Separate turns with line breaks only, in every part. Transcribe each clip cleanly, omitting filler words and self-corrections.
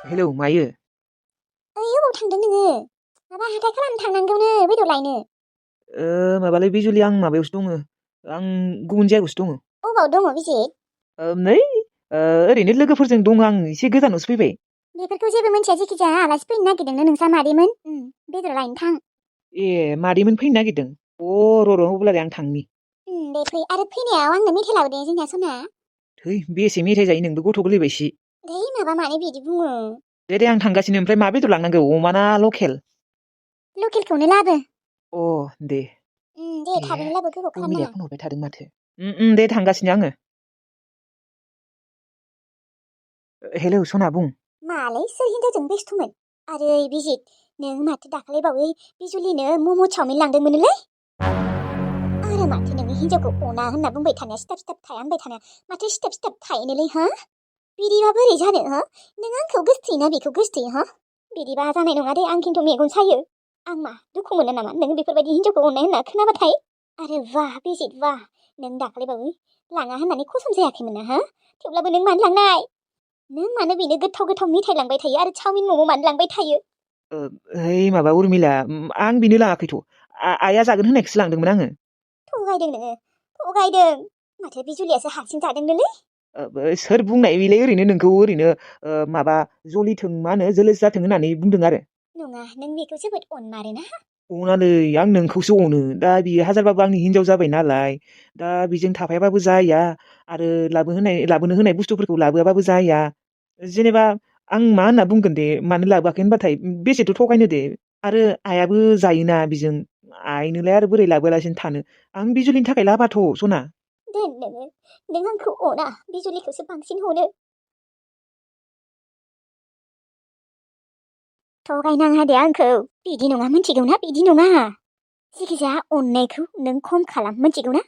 Hello मायो?
ओइ अबाव थांदों नोङो? माबा हाथाय खालामनो थांनांगौनो बेदर लायनो।
माबालै बिजुलि आं माबायावसो दङ। आं गुबुन जायगायावसो दङ।
अबाव दङ बिजि?
नै ओरैनो लोगोफोरजों दङ आं एसे गोजानावसो फैबाय।
बेफोरखौ जेबो मिन्थिया जेखिजाया आलासि फैनो नागिरदोंनो नोंसा मादैमोन। बेदर लायनो थां।
ए मादैमोन फैनो नागिरदों? र' अब्लालाय आं थांनि।
दे फै आरो फैनायाव आंनो मेथाइ लाबोदे जोंनिया सना।
थै बेसे मेथाइ जायो नोंबो गथ' गोरलैबायसि।
दे माबा मानो बिदि बुङो?
दे आं थांगासिनो। ओमफ्राय मा बेदर लांनांगौ अमा ना लकेल?
लकेलखौनो लाबो।
अ दे।
दे थाबैनो लाबो गोबाव
उर्मिलाया
खालामनाङा।
फन हरबाय थादों माथो। दे थांगासिनो आङो। हेलौ सना बुं।
मालाय सोर हिनजावजों बेस्थ'मोन? आरो बिजित नों माथो दाखालिबावै बिजुलिनो मम' चावमिन लांदोंमोनलै? आरो माथो नोङो हिनजावखौ अना होनना बुंबाय थानाया सिथाब थाया होनबाय थानाया माथो सिथाब थायोनोलै हा? बिदिबा बोरै जानो हा? नों आंखौ गोसथोयोना बेखौ गोसथोयो हा? बिदिबा जानाय नङा दे आं खिन्थु मेगन सायो। आं मा दुखु मोनो नामा नों बेफोरबायदि हिनजावखौ अननाय होनना खोनाबाथाय? आरो वाह बिजित वाह नों दाखालिबावै लाङा होननानै खसम जायाखैमोन ना हा? थेवब्लाबो नों मानो लांनाय? नों मानो बेनो गोथाव मिथाइ लांबाय थायो आरो चावमिन मम' मानो लांबाय थायो?
ओइ माबा उर्मिला आं बेनो लाङाखैथ'। आइया जागोन होननायखौसो लांदोंमोन आङो।
थगायदों नोङो थगायदों। माथो बिजुलियासो हारसिं जादोंनोलै?
सोर बुंनाय बेलाय ओरैनो नोंखौ ओरैनो माबा जलिथों मा होनो जोलोस जाथों होननानै बुंदों आरो।
नङा नों बेखौ जोबोद अनमारोना?
अनालै आं नोंखौसो अनो। दा बियो हाजारबाबो आंनि हिनजाव जाबाय नालाय दा बेजों थाफायाबाबो जाया आरो लाबोनो होनाय बुस्थुफोरखौ लाबोआबाबो जाया। जेनेबा आं मा होनना बुंगोन दे मानो लाबोआखै होनबाथाय बेसेथ' थगायनो दे। आरो आइयाबो जायोना बेजों आइनोलाय आरो बोरै लाबोआलासिनो थानो। आं बिजुलिनि थाखाय लाबोआथ' सना।
दोन नों आंखौ अना बिजुलिखौसो बांसिन अनो। थगायनाङा दे आंखौ। बिदि नङा मिथिगौ ना बिदि नङा। जिखिजाया अननायखौ नों खम खालाम मिथिगौ ना?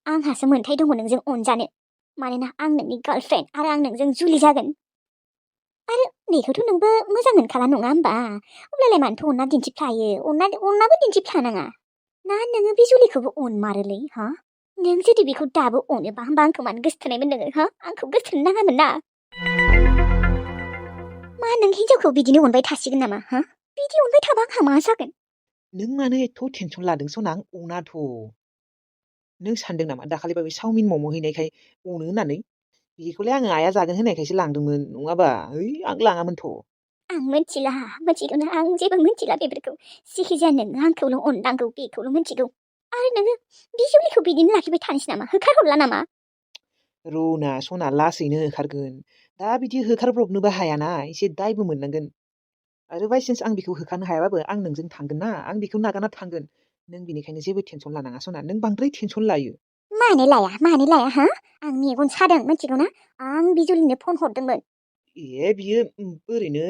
आंहासो मोन्थाय दङ नोंजों अनजानो। मानोना आं नोंनि गार्लफ्रेन्ड आरो आं नोंजों जुलि जागोन। आरो बेखौथ' नोंबो मोजां मोनखाला नङा होमबा? अब्लालाय मानोथो अनना दिन्थिफ्लायो? अननाबो दिन्थिफ्लानाङा। ना नोङो बिजुलिखौबो अनमारोलै हा? नों जुदि बेखौ दाबो अनोबा होमबा आंखौ मानो गोसथोनायमोन नोङो हा? आंखौ गोसथोनो नाङामोन ना? मा नों हिनजावखौ बिदिनो अनबाय थासिगोन नामा हा? बिदि अनबाय थाबा आंहा मा जागोन?
नों मानो एथ' टेनसन लादों सना? आं अनाथ'। नों सानदों नामा दाखालिबाबो चावमिन मम' हैनायखाय अनो होननानै? बेखौलाय आङो आइया जागोन होननायखायसो लांदोंमोन नङाबा आं लाङामोनथ'।
आं मिथिला मिथिगौना आं जेबो मिथिला बेफोरखौ। जिखिजाया नोङो आंखौल' अननांगौ बेखौल' मिथिगौ। आरो नोङो बिजुलिखौ बिदिनो लाखिबाय थानोसै नामा? होखारहरला नामा?
र'ना सना लासैनो होखारगोन। दा बिदि होखारब्रबनोबो हायाना एसे दायबो मोननांगोन। आरो बायसान्स आं बेखौ होखारनो हायाबाबो आं नोंजों थांगोन ना आं बेखौ नागारना थांगोन। नों बेनिखायनो जेबो टेनसन लानाङा सना। नों बांद्राय टेनसन लायो।
मानो लाया हा? आं मेगन सादों मिथिगौ ना? आं बिजुलिनो फन हरदोंमोन।
बियो ओरैनो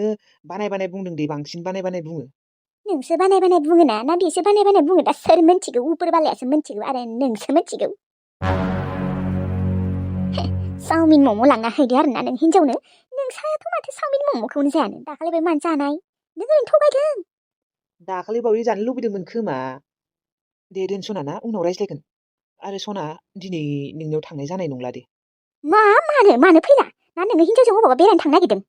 बानाय बुंदों दे बांसिन बानाय बुङो।
नोंसो बानाय बुङोना ना बेसो बानाय बुङो दा सोर मिथिगौ? उपर बालायासो मिथिगौ आरो नोंसो मिथिगौ। चावमिन मम' लांना हैदो आरोना नों हिनजावनो। नोंसायाथ' माथो चावमिन मम'खौनो जायानो दाखालिबो मानो जानाय? नों ओरैनो थगायदों।
दाखालि बावै जानो लुबैदोंमोन खोमा। दे दोन सना ना उनाव रायज्लायगोन। आरो सना दिनै नोंनियाव थांनाय जानाय नंला दे।
मानो फैला? ना नोङो हिनजावजों अबावबा बेरायनो थांनो नागिरदों?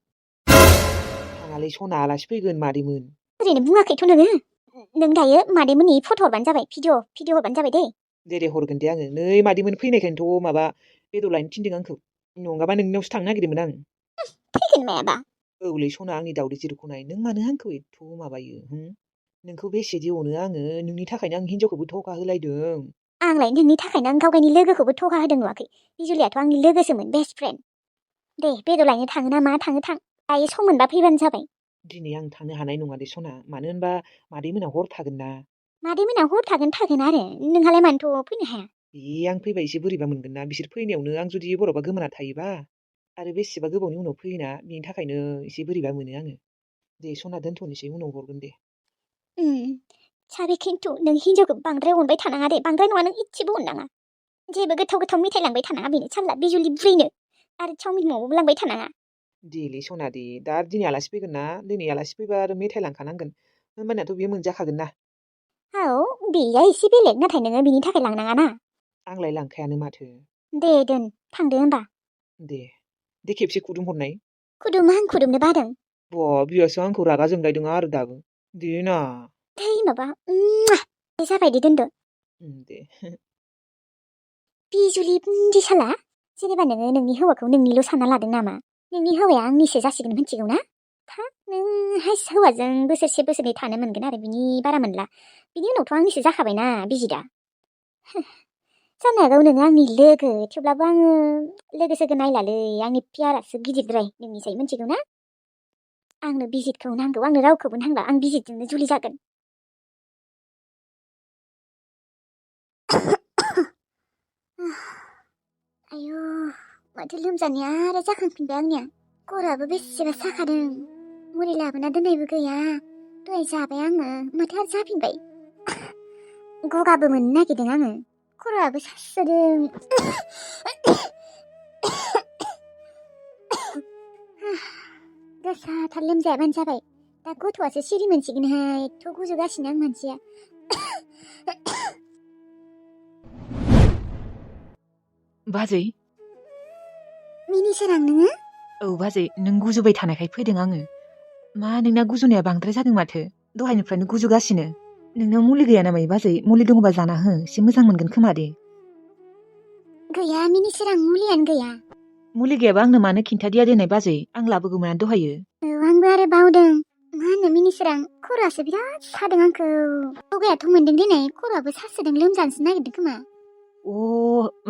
थाङालै सना आलासि फैगोन मादैमोन।
ओरैनो बुङाखैथ' नोङो? नों दायो मादैमोननि फट' हरबानो जाबाय भिडिअ हरबानो जाबाय दै।
दे हरगोन दे आङो। नै मादैमोन फैनायखायनोथ' माबा बेदर लायनो थिनदों आंखौ। नङाबा नोंनियावसो थांनो नागिरदोंमोन आं।
फैगोन मायाबा?
औलै सना आंनि दावदै जिरुखौ नाय। नों मानो आंखौ एथ' माबायो? नोंखौ बेसेदि अनो आङो। नोंनि थाखायनो आं हिनजावखौबो थगा होलायदों।
आंलाय नोंनि थाखायनो आं गावगायनि लोगोखौबो थगा होदों नुवाखै? बिजुलियाथ' आंनि लोगोसोमोन बेस्ट फ्रेन्ड। दे बेदर लायनो थाङो ना मा थाङो थां। दायो सम मोनबा फैबानो जाबाय।
दिनै आं थांनो हानाय नङा दे सना। मानो होनबा मादैमोना हर थागोन ना।
मादैमोना हर थागोन आरो नोंहालाय मानोथ' फैनो हाया?
आं फैबा एसे बोरैबा मोनगोन ना बिसोर फैनायावनो आं जुदि बर'बा गोमोना थायोबा आरो बेसेबा गोबावनि उनाव फैयोना बिनि थाखायनो एसे बोरैबा मोनो आङो। दे सना दोनथ'नोसै उनाव हरगोन दे।
साबि खिन्थु नों हिनजावखौ बांद्राय अनबाय थानाङा दे। बांद्राय नङा नों इसेबो अननाङा। जेबो गोथाव मिथाइ लांबाय थानाङा बेनो सारला बिजुलि बुरैनो। आरो चावमिन मम'बो लांबाय थानाङा।
देलै सना दे दा दिनै आलासि फैगोन ना दिनै आलासि फैबा आरो मेथाइ लांखानांगोन। होमबानियाथ' बेयो मोनजाखागोन ना।
औ बेया एसे बेलेग नाथाय नोङो बिनि थाखाय लांनाङा ना।
आंलाय लांखायानो माथो।
दे दोन थांदो होमबा।
दे खेबसे खुदुं हरनाय।
खुदुम खुदुमनो बादों।
बियासो आंखौ रागा जोंलायदों आरो दाबो। देना।
थै माबा दे जाबाय दे दोनदो।
दे।
बिजुलि बुन्दि साला जेनेबा नोङो नोंनि हौवाखौ नोंनिल' सानना लादों नामा? नोंनि हौवाया आंनिसो जासिगोन मिथिगौ ना? नों हौवाजों बोसोरसे बोसोरनै थानो मोनगोन आरो बिनि बारा मोनला। बिनि उनावथ' आंनिसो जाखाबायना बिजिदा। जानो हागौ नोङो आंनि लोगो थेवब्लाबो आङो लोगो सोगो नायलालै आंनि प्यारासो गिदिरद्राय नोंनिसाय मिथिगौ ना? आंनो बिजितखौ नांगौ आंनो रावखौबो नांला आं बिजितजोंनो जुलि जागोन। आयु माथो लोमजानाया आरो जाखांफिनबाय आंनिया। खर'आबो बेसेबा साखादों। मुलि लाबोना दोननायबो गैया। दहाय जाबाय आङो माथो आरो जाफिनबाय। गगाबो मोननो नागिरदों आङो। खर'आबो सासोदों। गोसाथार लोमजायाबानो जाबाय। दा गथ'आसो सिरि मोनसिगोनहाय एथ' गुजुगासिनो आं मानसिया।
बाजै।
मिनिसोरां नोङो?
औ बाजै नों गुजुबाय थानायखाय फैदों आङो। मा नोंना गुजुनाया बांद्राय जादों माथो? दहायनिफ्रायनो गुजुगासिनो। नोंनाव मुलि गैया नामा बाजै? मुलि दङबा जाना हो एसे मोजां मोनगोन खोमा दे।
गैया मिनिसोरां मुलियानो गैया।
मुलि गैयाबा आंनो मानो खिन्थादिया देनाय बाजै? आं लाबोगौमोन दहायो।
औ आंबो आरो बावदों। मा होनो मिनिसोरां खर'आसो बिराद सादों आंखौ। गगायाथ' मोनदों दिनै खर'आबो सासोदों लोमजानोसो नागिरदों खोमा।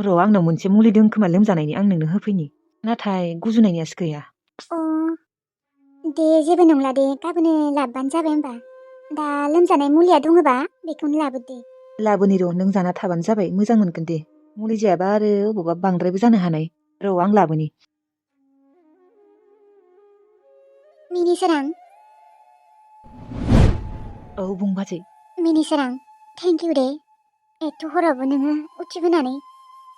र' आंनाव मोनसे मुलि दं खोमा लोमजानायनि आं नोंनो होफैनि। नाथाय गुजुनायनियासो गैया।
दे जेबो नंला दे गाबोन लाबोबानो जाबाय होमबा। दा लोमजानाय मुलिया दङबा बेखौनो लाबोदो।
लाबोनि र' नों जाना थाबानो जाबाय मोजां मोनगोन दे। मुलि जायाबा आरो अबावबा बांद्रायबो जानो हानाय। र' आं लाबोनि।
मिनिसोरां।
औ बुं बाजै।
मिनिसोरां थेंक इउ दे। एथ' हरावबो नोङो उथिबोनानै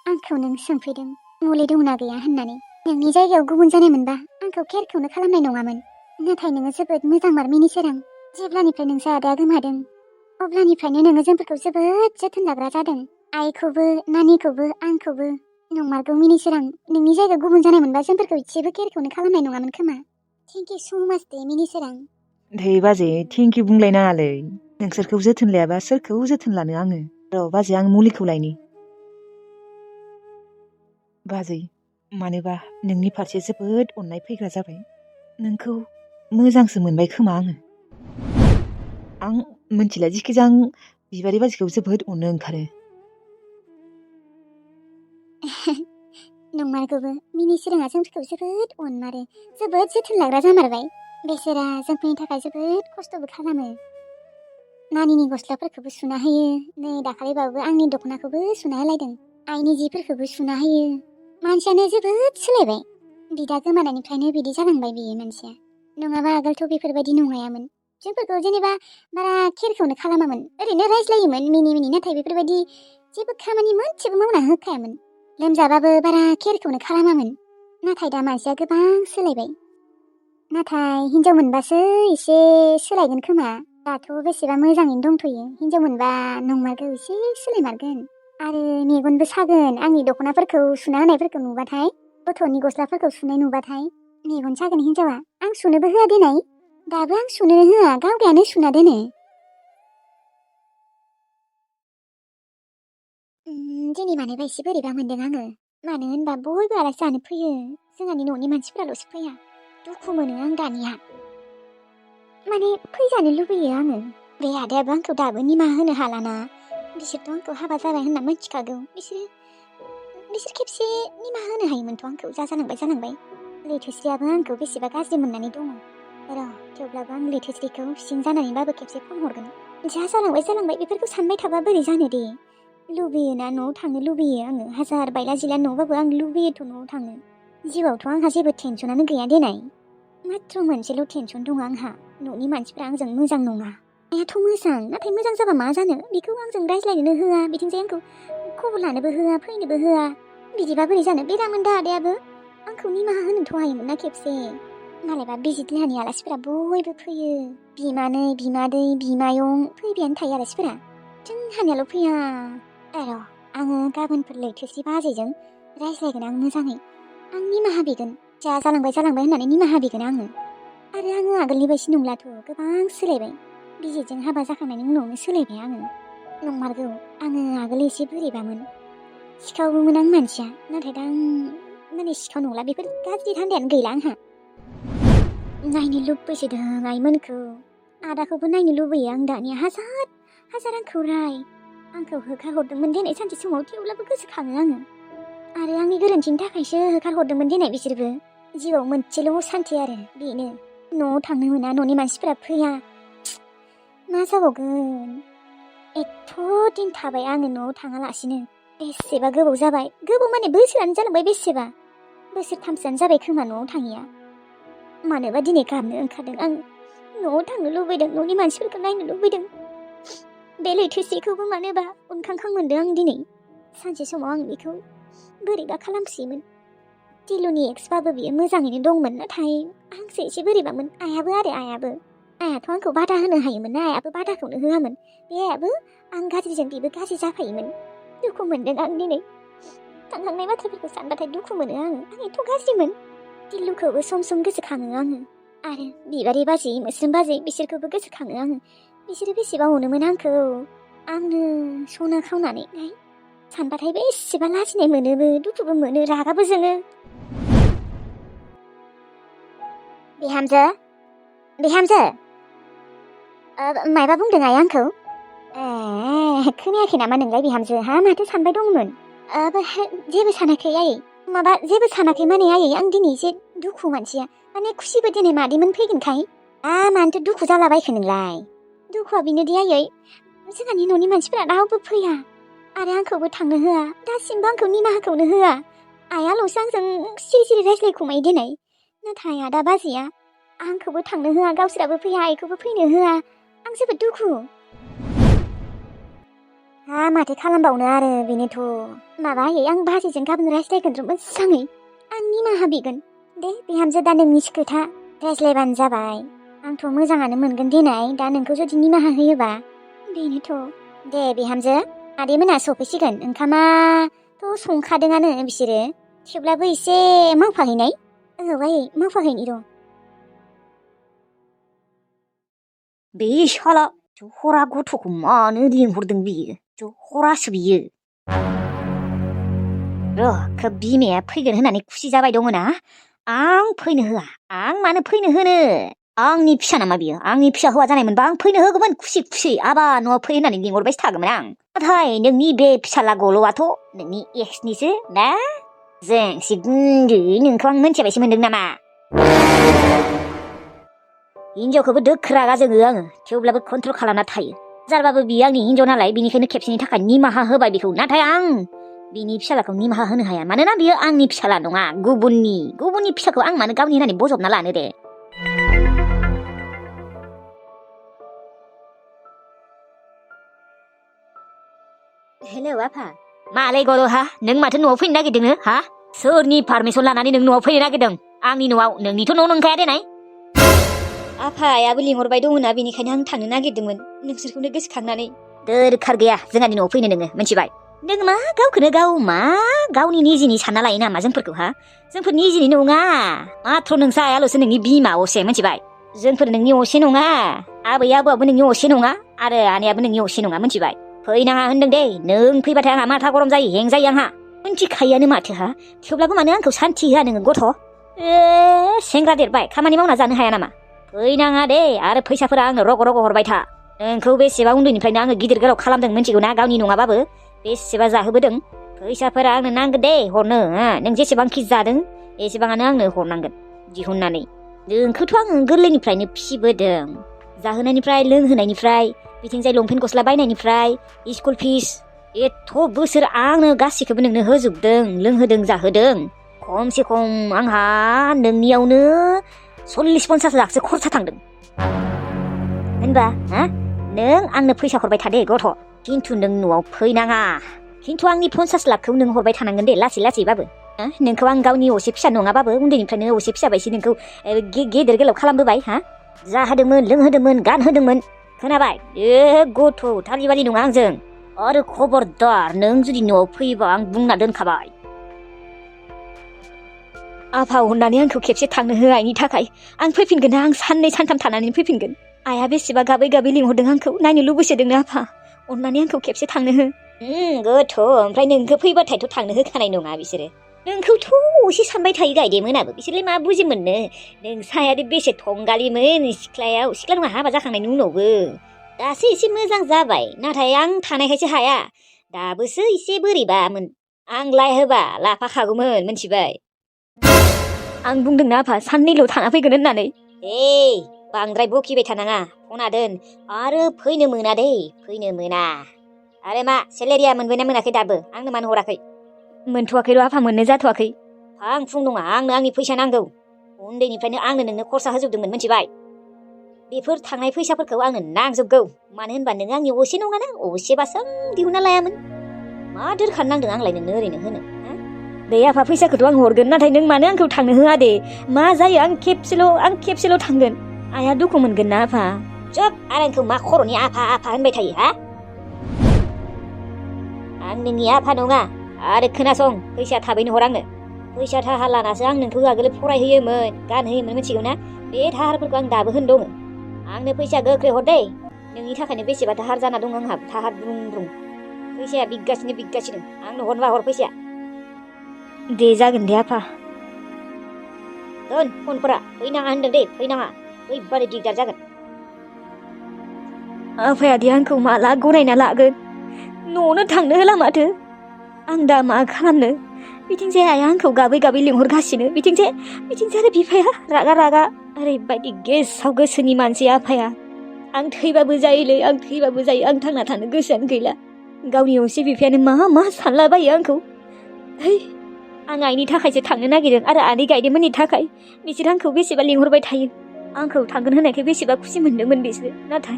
आंखौ नों सोंफैदों मुलि दंना गैया होननानै। नोंनि जायगायाव गुबुन जानाय मोनबा आंखौ केयारखौनो खालामनाय नङामोन। नाथाय नोङो जोबोद मोजांमार मिनिसोरां। जेब्लानिफ्राय नोंसा आदाया गोमादों अब्लानिफ्रायनो नोङो जोंफोरखौ जोबोद जोथोन लाग्रा जादों। आइखौबो नानिखौबो आंखौबो। नंमारगौ मिनिसोरां नोंनि जायगायाव गुबुन जानाय मोनबा जोंफोरखौ इसेबो केयारखौनो खालामनाय नङामोन खोमा। थेंक इउ स' माच दे मिनिसोरां।
दे बाजै थेंक इउ बुंलायनाङालै। नोंसोरखौ जोथोन लायाबा सोरखौ जोथोन लानो आङो। र' बाजै आं मुलिखौ लायनि। बाजै मानोबा नोंनि फारसे जोबोद अननाय फैग्रा जाबाय। नोंखौ मोजांसो मोनबाय खोमा आङो। आं मिथिला जिखिजाया आं बिबारि बाजैखौ जोबोद अननो ओंखारो।
नंमारगौबो मिनिसोराङा जोंफोरखौ जोबोद अनमारो जोबोद जोथोन लाग्रा जामारबाय। बेसेरा जोंफोरनि थाखाय जोबोद खस्थ'बो खालामो। नानिनि गस्लाफोरखौबो सुना होयो। नै दाखालिबाबो आंनि दख'नाखौबो सुना होलायदों। आइनि जिफोरखौबो सुना होयो। मानसियानो जोबोद सोलायबाय। बिदा गोमानायनिफ्रायनो बिदि जालांबाय बियो मानसिया। नङाबा आगोलथ' बेफोरबायदि नङायामोन। जोंफोरखौ जेनेबा बारा केयारखौनो खालामामोन। ओरैनो रायज्लायोमोन मिनि मिनि नाथाय बेफोरबायदि जेबो खामानि मोनसेबो मावना होखायामोन। लोमजाबाबो बारा केयारखौनो खालामामोन। नाथाय दा मानसिया गोबां सोलायबाय। नाथाय हिनजाव मोनबासो एसे सोलायगोन खोमा। दाथ' बेसेबा मोजाङैनो दंथ'यो। हिनजाव मोनबा नंमारगौ एसे सोलायमारगोन। आरो मेगनबो सागोन आंनि दख'नाफोरखौ सुना होनायफोरखौ नुबाथाय। गथ'नि गस्लाफोरखौ सुनाय नुबाथाय मेगन सागोन हिनजावा। आं सुनोबो होआ देनाय। दाबो आं सुनो होआ गावगायानो सुना दोनो। दिनै मानोबा एसे बोरैबा मोनदों आङो। मानो होनबा बयबो आलासि जानो फैयो। जोंहानि न'नि मानसिफोराल'सो फैया। दुखु मोनो आं दानिया। माने फैजानो लुबैयो आङो। बे आदायाबो आंखौ दाबो निमाहा होनो हालाना। बिसोरथ' आंखौ हाबा जाबाय होनना मिथिखागौ। बिसोर खेबसे निमाहा होनो हायोमोनथ' आंखौ जानांबाय। लैथोस्रियाबो आंखौ बेसेबा गाज्रि मोननानै दङ। र' थेवब्लाबो आं लैथोस्रिखौ सिं जानानैबाबो खेबसे फन हरगोन। जालांबाय बेफोरखौ सानबाय थाबा बोरै जानो दे। लुबैयोना न'आव थांनो लुबैयो आङो। हाजार बायला जिला न'बाबो आं लुबैयोथ' न'आव थांनो। जिउआवथ' आंहा जेबो टेनसनानो गैया देनाय। माथ्र' मोनसेल' टेनसन दङ आंहा। न'नि मानसिफ्रा आंजों मोजां नङा। आइयाथ' मोजां नाथाय मोजां जाबा मा जानो? बेखौ आंजों रायज्लायनोनो होआ। बिथिंजाय आंखौ खबर लानोबो होआ फैनोबो होआ। बिदिबा बोरै जानो? बेरामोन दा आदायाबो आंखौ निमाहा होनोथ' हायोमोन ना खेबसे। मालायबा बिजित लाहानि आलासिफोरा बयबो फैयो। बिमानै बिमादै बिमायं फैबायानो थायो आलासिफोरा। जोंहानियाल' फैया। आङो गाबोनफोर लैथोस्रि बाजैजों रायज्लायगोन आं मोजाङै। आं निमाहा बिगोन। जालांबाय होननानै निमाहा बिगोन आङो। आरो आङो आगोलनि बायदि नंलाथ' गोबां सोलायबाय। बिजिजों हाबा जाखांनायनि उनावनो सोलायबाय आङो। नंमारगौ आङो आगोल एसे बोरैबामोन। सिखावबोमोन आं मानसिया, नाथाय दा आं माने सिखाव नंला, बेफोर गाज्रि धान्दायानो गैला आंहा। नायनो लुबैसोदों आइमोनखौ, आदाखौबो नायनो लुबैयो आं दानिया। हाजार आंखौ राय, आंखौ होखारहरदोंमोन दिनै सानसे समाव, थेवब्लाबो गोसोखाङो आङो। आरो आंनि गोरोन्थिनि थाखायसो होखारहरदोंमोन दिनै बिसोरबो। जिउआव मोनसेल' सान्थि आरो बेनो, न'आव थांनो मोना, न'नि मानसिफोरा फैया। मा जाबावगोन, एथ' दिन थाबाय आङो न'आव थाङालासिनो। बेसेबा गोबाव जाबाय, गोबाव माने बोसोरानो जालांबाय, बेसेबा बोसोरथामसोआनो जाबाय खोमा न'आव थाङिया। मानोबा दिनै गाबनो ओंखारदों आं। न'आव थांनो लुबैदों, न'नि मानसिफोरखौ नायनो लुबैदों। बे लैथोसेखौबो मानोबा उनखांखां मोनदों आं दिनै। सानसे समाव आं बेखौ बोरैबा खालामसैमोन। टिलुनि एक्सबाबो बियो मोजाङैनो दंमोन, नाथाय आंसो एसे बोरैबामोन। आइयाथ' आंखौ बादा होनो हायोमोन ना, आइयाबो बादाखौनो होआमोन। बे आइयाबो आं गाज्रिजों बेबो गाज्रि जाफायोमोन। दुखु मोनदों आं दिनै। थांखांनाय बाथ्राफोरखौ सानबाथाय दुखु मोनो आङो। आं एथ' गाज्रिमोन। टिलुखौबो सम सम गोसोखाङो आङो। आरो बिबारि बाजै, मोस्रोम बाजै, बिसोरखौबो गोसोखाङो आङो। बिसोरो बेसेबा अनोमोन आंखौ, आंनो सना खावनानै। सानबाथाय बेसेबा लाजिनाय मोनोबो, दुखुबो मोनो, रागाबो जोङो। बिहामजो मायबा बुंदों आइ आंखौ? खोनायाखै नामा नोंलाय बिहामजो? माथो सानबाय दंमोन? जेबो सानाखै आयै। जेबो सानाखै माने आयै, आं दिनै एसे दुखु मानसिया। माने खुसिबो दिनै मादैमोन फैगोनखाय। मानोथो दुखु जालाबायखो नोंलाय? दुखुआ बेनोदि आयै, जोंहानि न'नि मानसिफोरा रावबो फैया आरो आंखौबो थांनो होआ। दासिमबो आंखौ निमाहाखौनो होआ। आइयाल'सो आंजों सिरि रायज्लायखुमायो दिनै। नाथाय आदा बाजैया आंखौबो थांनो होआ, गावसोराबो फैया, आइखौबो फैनो होआ। आं जोबोद दुखु। माथो खालामबावनो आरो, बेनोथ'। आयै, आं बाजैजों गाबोन रायज्लायगोन र' मोजाङै। आं निमाहा बिगोन। दे बिहामजो, दा नोंनिसो खोथा, रायज्लायबानो जाबाय। आंथ' मोजाङानो मोनगोन देनाय, दा नोंखौ जुदि निमाहा होयोबा। बेनोथ'। दे बिहामजो, आदैमोना सफैसिगोन। ओंखामाथ' संखादोंआनो बिसोरो, थेवब्लाबो एसे मावफाहैनाय। आयै, मावफाहैनि र'।
बे शाला जहरा गथ'खौ मानो लिंहरदों बियो? जहरासो बियो। खोब बिमाया फैगोन होननानै खुसि जाबाय दङ ना? आं फैनो होआ। आं मानो फैनो होनो? आंनि फिसा नामा बियो? आंनि फिसा हौवा जानायमोनबा आं फैनो होगौमोन, खुसि आबा न'आव फै होननानै लिंहरबायसो थागौमोन आं। नाथाय नोंनि बे फिसाला गल'आथ' नोंनि एक्सनिसो ना? जोंसो गुन्दै, नोंखौ आं मोनथियाबायसो मोनदों नामा? हिनजावखौबो दोखो रागा जोङो आङो, थेवब्लाबो कन्ट्रल खालामना थायो। जारबाबो बियो आंनि हिनजाव नालाय, बेनिखायनो खेबसेनि थाखाय निमाहा होबाय बेखौ। नाथाय आं बिनि फिसालाखौ निमाहा होनो हाया, मानोना बियो आंनि फिसाला नङा, गुबुननि फिसाखौ आं मानो गावनि होननानै बजबना लानो दे। हेलौ आफा। मालाय गल'हा, नों माथो न'आव फैनो नागिरदों? सोरनि पारमिसन लानानै नों न'आव फैनो नागिरदों? आंनि न'आव? नोंनिथ' न' नंखाया देनाय। आफायाबो लिंहरबाय दङना, बेनिखायनो आं थांनो नागिरदोंमोन, नोंसोरखौनो गोसोखांनानै। दरखार गैया जोंहानि न'आव फैनो, नोङो मिथिबाय? नों मा गावखौनो गावनि निजिनि सानना लायो नामा जोंफोरखौ? जोंफोर निजिनि नङा, माथ्र नोंसा आयाल'सो नोंनि बिमा असे, मिथिबाय? जोंफोर नोंनि असे नङा, आबै आबौआबो नोंनि असे नङा, आरो आनैयाबो नोंनि असे नङा, मिथिबाय? फैनाङा होनदों दे। नों फैबाथाय आंहा माथा गरम जायो, हें जायो आंहा। मिन्थिखायोआनो माथो थेवब्लाबो मानो आंखौ सान्थि होआ नोङो गथ'? सेंग्रा देरबाय, खामानि मावना जानो हाया नामा? फैनाङा दे, आरो फैसाफोरा आंनो रग' हरबाय था। नोंखौ बेसेबा उन्दैनिफ्रायनो आङो गिदिर गोलाव खालामदों, मिथिगौ ना? गावनि नङाबाबो बेसेबा जाहोबोदों। फैसाफोरा आंनो नांगोन दे हरनो। नों जेसेबांखि जादों एसेबाङानो आंनो हरनांगोन दिहुननानै। नोंखौथ' आङो गोरलैनिफ्रायनो फिसिबोदों, जाहोनायनिफ्राय लोंहोनायनिफ्राय, बिथिंजाय लंपेन्ट गस्ला बायनायनिफ्राय, स्कुल फिस, एथ' बोसोर आंनो गासिखौबो नोंनो होजोबदों, लोंहोदों, जाहोदों। खमसे खम आंहा नोंनियावनो 40-50 लाखसो खरसा थांदों। होनबा नों आंनो फैसा हरबाय थादे गथ', खिन्थु नों न'आव फैनाङा। खिन्थु आंनि 50 लाखखौ नों हरबाय थानांगोन दे, लासैबाबो। नोंखौ आं गावनि असे फिसा नङाबाबो उन्दैनिफ्रायनो असे फिसा बायसो नोंखौ गेदेर गोलाव खालामबोबाय। जाहोदोंमोन, लोंहोदोंमोन, गानहोदोंमोन, खोनाबाय? गथ' थालिबालि नङा आंजों। आरो खबरदार, नों जुदि न'आव फैयोबा आं बुंना दोनखाबाय। आफा अननानै आंखौ खेबसे थांनो होआयनि थाखाय आं फैफिनगोन आं साननै सानथाम थानानै फैफिनगोन आइया बेसेबा गाबै गाबै लिंहरदों आंखौ नायनो लुबैसोदोंनो आफा अननानै आंखौ खेबसे थांनो हो गोथ' ओमफ्राय नोंखौ फैबाथायथ' थांनो होखानाय नङा बिसोरो नोंखौथ' असे सानबाय थायो गायदे मोनाबो बिसोरलाय मा बुजि मोननो नोंसायादि बेसे थंगालिमोन सिख्ला नङा हाबा जाखांनायनि उनावबो दासो एसे मोजां जाबाय नाथाय आं थानायखायसो हाया दाबोसो एसे बोरैबामोन आंलाय होबा लाफाखागौमोन मिथिबाय आं बुंदोंना आफा साननैल' थाना फैगोन होननानै बांद्राय बकिबाय थानाङा फना दोन आरो फैनो मोना दै फैनो मोना आरो मा सेलेरिया मोनबायना मोनाखै दाबो आंनो मानो हराखै मोनथ'वाखै र' आफा मोननो जाथ'वाखै फां फुं नङा आंनो आंनि फैसा नांगौ उन्दैनिफ्रायनो आंनो नोंनो खरसा होजोबदोंमोन मिथिबाय बेफोर थांनाय फैसाफोरखौ आंनो नांजोबगौ मानो होनबा नों आंनि असे नङाना असेबासो दिहुनना लायामोन मा दोरखार नांदों आंलाय नोंनो ओरैनो होनो दे आफा फैसाखौथ' आं हरगोन नाथाय नों मानो आंखौ थांनो होआ दे मा जायो आं खेबसेल' थांगोन आइया दुखु मोनगोन ना आफा जब आरो आंखौ मा खर'नि आफा होनबाय थायो हा आं नोंनि आफा नङा आरो खोनासं फैसा थाबैनो हर आंनो फैसा थाहा लानासो आं नोंखौ आगोल फरायहोयोमोन गानहोयोमोन मिथिगौ ना बे दाहारफोरखौ आं दाबो होनो दङ आंनो फैसा गोख्रै हर दै नोंनि थाखायनो बेसेबा दाहार जाना दं आंहा दाहार ब्रुं ब्रुं फैसाया बिगासिनो आंनो हरबा हर फैसाया दे जागोन दे आफा दोन फनफोरा फैनाङा होनदों दे फैनाङा ओरैबादि दिगदार जागोन आफाया दे आंखौ माला गनायना लागोन न'आवनो थांनो होला माथो आं दा मा खालामनो बिथिंजाय आइया आंखौ गाबै गाबै लिंहरगासिनो बिथिंजाय आरो बिफाया रागा ओरैबायदि गेसाव गोसोनि मानसि आफाया आं थैबाबो जायोलै आं थांना थानो गोसोआनो गैला गावनि असे बिफायानो मा सानलाबायो आंखौ आं आइनि थाखायसो थांनो नागिरदों आरो आदै गायदेमोननि थाखाय बिसोर आंखौ बेसेबा लिंहरबाय थायो आंखौ थांगोन होनायखाय बेसेबा खुसि मोनदोंमोन बिसोरो नाथाय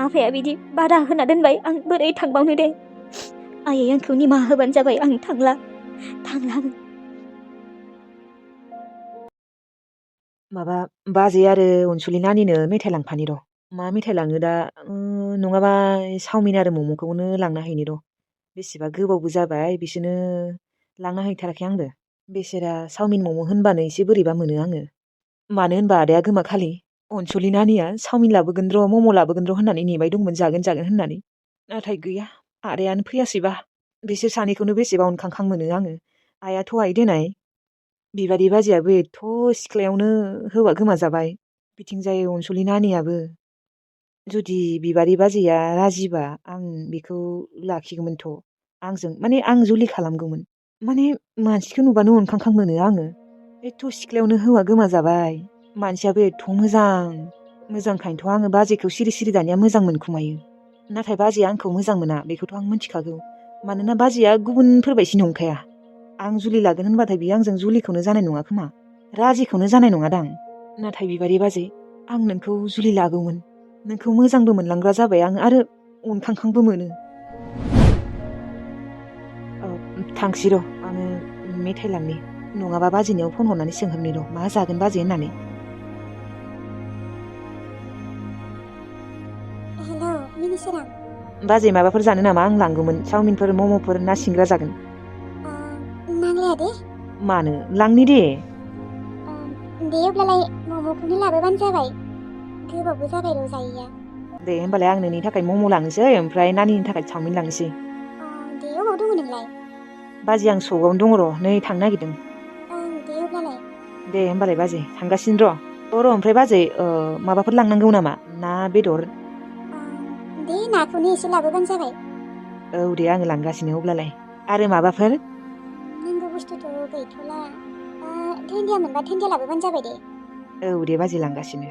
आफाया बिदि बादा होना दोनबाय आं बोरै थांबावनो दे आइयै आंखौ निमाहा होबानो जाबाय आं थांला
माबा बाजै आरो अनसुलि नानिनो मेथाइ लांफानि र' मा मेथाइ लांनो दा नङाबा चावमिन आरो मम'खौनो लांना हैनि र' बेसेबा गोबावबो जाबाय बिसोरनो लांना हैथाराखै आंबो बेसेरा चावमिन मम' होनबानो एसे बोरैबा मोनो आङो मानो होनबा आदाया गोमाखालि अनसुलि नानिया चावमिन लाबोगोन र' मम' लाबोगोन र' होननानै नेबाय दंमोन जागोन होननानै नाथाय गैया आदायानो फैयासैबा बिसोर सानैखौनो बेसेबा अनखांखां मोनो आङो आइयाथ' आइ देनाय बिबारि बाजैयाबो एथ' सिख्लायावनो हौवा गोमाजाबाय बिथिंजाय अनसुलि नानियाबो जुदि बिबारि बाजैया राजिबा आं बेखौ लाखिगौमोनथ' आंजों माने आं जुलि खालामगौमोन माने मानसिखौ नुबानो अनखांखां मोनो आङो एथ' सिख्लायावनो हौवा गोमाजाबाय मानसियाबो एथ' मोजांखायनोथ' आङो बाजैखौ सिरि दानिया मोजां मोनखुमायो नाथाय बाजैया आंखौ मोजां मोना बेखौथ' आं मिथिखागौ मानोना बाजैया गुबुनफोरबायदि नंखाया आं जुलि लागोन होनबाथाय बियो आंजों जुलिखौनो जानाय नङा खोमा राजिखौनो जानाय नङादां नाथाय बिबारि बाजै आं नोंखौ जुलि लागौमोन नोंखौ मोजांबो मोनलांग्रा जाबाय आं आरो अनखांखांबो मोनो थांसै र' आङो मेथाइ लांनि नङाबा बाजैनियाव फन हरनानै सोंहरनि र' मा जागोन बाजै होननानै
हेलौ मिनिसोरां
बाजै माबाफोर जानो नामा आं लांगौमोन चावमिनफोर मम'फोर ना सिंग्रा जागोन
नांलाया दे
मानो लांनि दे
दे अब्लालाय मम'खौनो लाबोबानो जाबाय गोबावबो जाबाय र' जायैया
दे होमबालाय आं नोंनि थाखाय मम' लांनोसै ओमफ्राय नानिनि थाखाय चावमिन लांनोसै
दे अबाव दङ नोंलाय
बाजै आं सकआवनो दङ र' नै थांनो नागिरदों
दे अब्लालाय
दे होमबालाय बाजै थांगासिनो र' ओमफ्राय बाजै माबाफोर लांनांगौ नामा ना बेदर
दे नाखौनो एसे लाबोबानो जाबाय
औ दे आङो लांगासिनो अब्लालाय आरो माबाफोर
नांगौ बुस्थुथ' गैथ'ला धोन्दिया मोनबा धोन्दिया लाबोबानो जाबाय दे
औ दे बाजै लांगासिनो